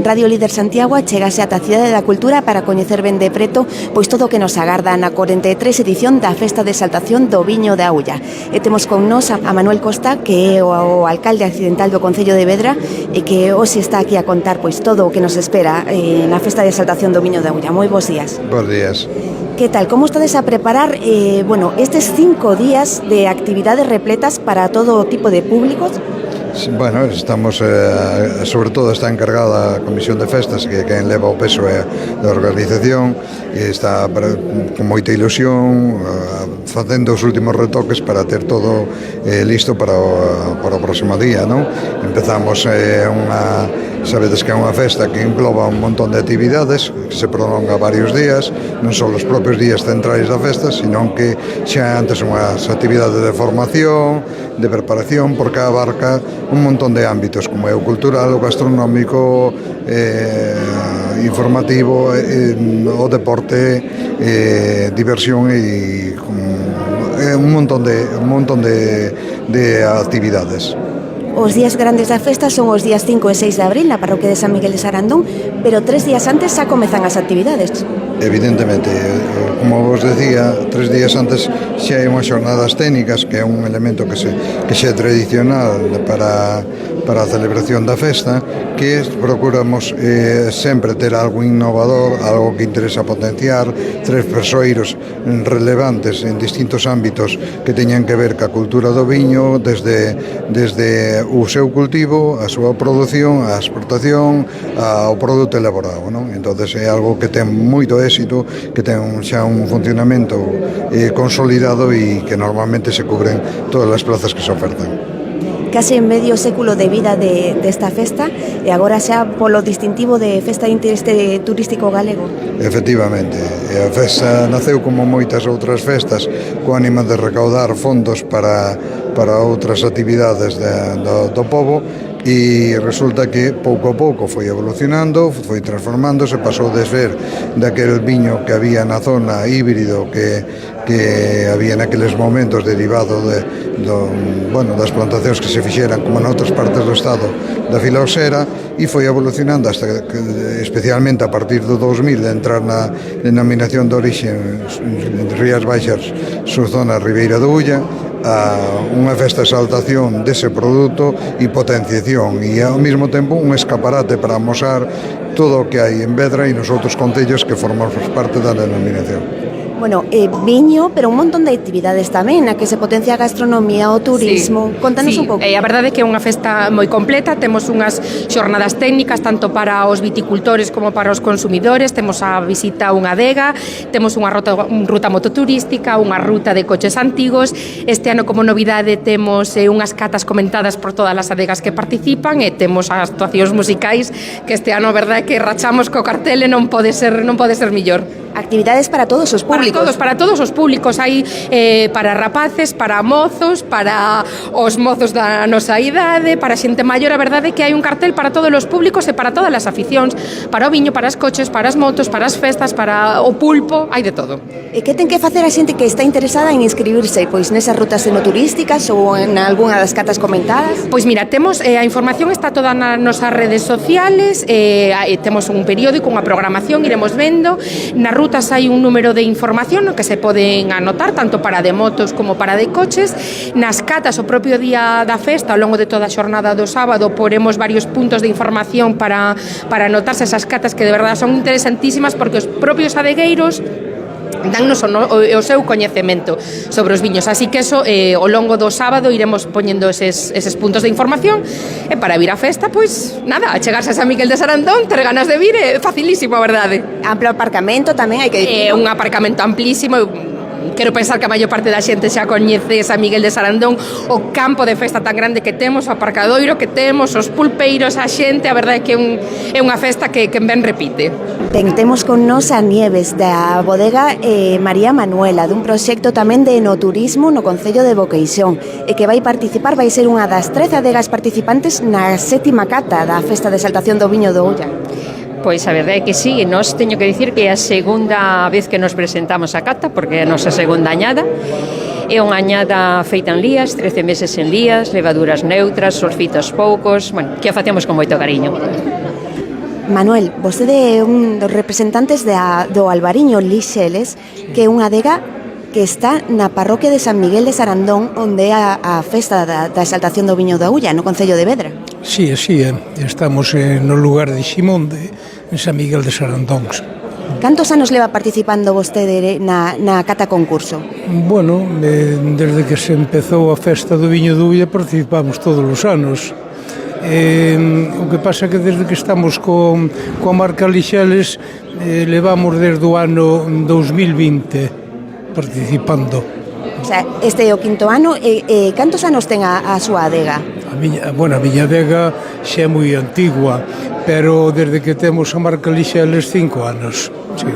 Radio Líder Santiago chegase ata a Cidade da Cultura para coñecer ben de preto pois todo o que nos agarda na 43 edición da Festa de Exaltación do Viño da Ulla. E temos con nós a Manuel Costa, que é o alcalde accidental do Concello de Vedra e que hoxe está aquí a contar pois todo o que nos espera na Festa de Exaltación do Viño da Ulla. Moi bons días. Bons días. Que tal? Como estades a preparar estes 5 días de actividades repletas para todo tipo de públicos? Bueno, estamos, sobre todo está encargada a Comisión de Festas, que é quen leva o peso da organización, e está con moita ilusión facendo os últimos retoques para ter todo listo para o próximo día, non? Empezamos sabedes que é unha festa que engloba un montón de actividades que se prolonga varios días, non só os propios días centrais da festa, sino que xa antes unhas actividades de formación, de preparación, porque abarca un montón de ámbitos, como é o cultural, o gastronómico, informativo, o deporte, diversión e un montón de actividades. Os días grandes da festa son os días 5 e 6 de abril na parroquia de San Miguel de Sarandón, pero 3 días antes xa comezan as actividades. Evidentemente, como vos decía, 3 días antes xa hai unhas xornadas técnicas, que é un elemento que xa é tradicional para a celebración da festa, que procuramos sempre ter algo innovador, algo que interesa potenciar, 3 persoeiros relevantes en distintos ámbitos que teñan que ver ca cultura do viño, desde o seu cultivo, a súa produción, a exportación, ao produto elaborado, non? Entonces é algo que ten moito éxito, que ten xa un funcionamento consolidado e que normalmente se cubren todas as plazas que se ofertan. Case medio século de vida desta festa e agora xa polo distintivo de festa de interese turístico galego. Efectivamente, a festa naceu como moitas outras festas co ánimo de recaudar fondos para outras actividades do pobo, e resulta que pouco a pouco foi evolucionando, foi transformándose, pasou de ser daquel viño que había na zona híbrido que había naqueles momentos derivado das plantacións que se fixeran como noutras partes do estado da filoxera, e foi evolucionando hasta que, especialmente a partir do 2000, de entrar na denominación de orixe Rías Baixas, subzona Ribeira do Ulla, a unha festa de exaltación dese produto e potenciación, e ao mesmo tempo un escaparate para amosar todo o que hai en Vedra e nos outros concellos que formamos parte da denominación. Bueno, viño, pero un montón de actividades tamén, na que se potencia a gastronomía, o turismo. Sí, contanos un pouco. A verdade é que é unha festa moi completa, temos unhas xornadas técnicas tanto para os viticultores como para os consumidores, temos a visita a unha adega, temos unha ruta mototurística, unha ruta de coches antigos. Este ano, como novidade, temos unhas catas comentadas por todas as adegas que participan, e temos as actuacións musicais, que este ano, a verdade é que rachamos co cartel e non pode ser millor. Actividades para todos os públicos. Para todos os públicos, hai para rapaces, para mozos, para os mozos da nosa idade, para xente maior. A verdade é que hai un cartel para todos os públicos e para todas as aficións, para o viño, para as coches, para as motos, para as festas, para o pulpo, hai de todo. E que ten que facer a xente que está interesada en inscribirse, pois nesas rutas enoturísticas ou en algunha das catas comentadas? Pois mira, temos a información está toda nas nosas redes sociales, temos un periódico, unha programación, iremos vendo. Nas rutas hai un número de información no que se poden anotar, tanto para de motos como para de coches. Nas catas, o propio día da festa, ao longo de toda a xornada do sábado, poremos varios puntos de información para anotarse esas catas, que de verdade son interesantísimas, porque os propios adegueiros dannos o seu coñecemento sobre os viños, así que eso ao longo do sábado iremos poñendo eses puntos de información, e para vir á festa, pois nada, chegarse a San Miguel de Sarandón, ter ganas de vir, é facilísimo, a verdade. Amplo aparcamento tamén, hai que dicir. É un aparcamento amplísimo. Quero pensar que a maior parte da xente xa coñece San Miguel de Sarandón, o campo de festa tan grande que temos, o aparcadoiro que temos, os pulpeiros, a xente, a verdade é que é unha festa que ben repite. Temos con nos a Nieves da bodega María Manuela, dun proxecto tamén de enoturismo no Concello de Boqueixón, e que vai participar, vai ser unha das 13 adegas participantes na 7ª cata da Festa de Exaltación do Viño do Ulla. Pois a verdade é que sí, nós teño que dicir que é a segunda vez que nos presentamos a cata, porque é a nosa segunda añada. É unha añada feita en lías, 13 meses en lías, levaduras neutras, sulfitos poucos, bueno, que a facemos con moito cariño. Manuel, vostede é un dos representantes do Albariño Lixeles, que é unha adega que está na parroquia de San Miguel de Sarandón, onde é a festa da exaltación do viño da Ulla, no concello de Vedra. Sí, así é. Estamos no lugar de Ximonde, en San Miguel de Sarandón. Cantos anos leva participando vostede na cata concurso? Bueno, desde que se empezou a festa do viño de Ulla participamos todos os anos. O que pasa que desde que estamos coa marca Lixeles levamos desde o ano 2020 participando. O sea, este é o quinto ano. Cantos anos ten a súa adega? A miña adega xa é moi antigua, pero desde que temos a marca Lixeles 5 anos. Sí.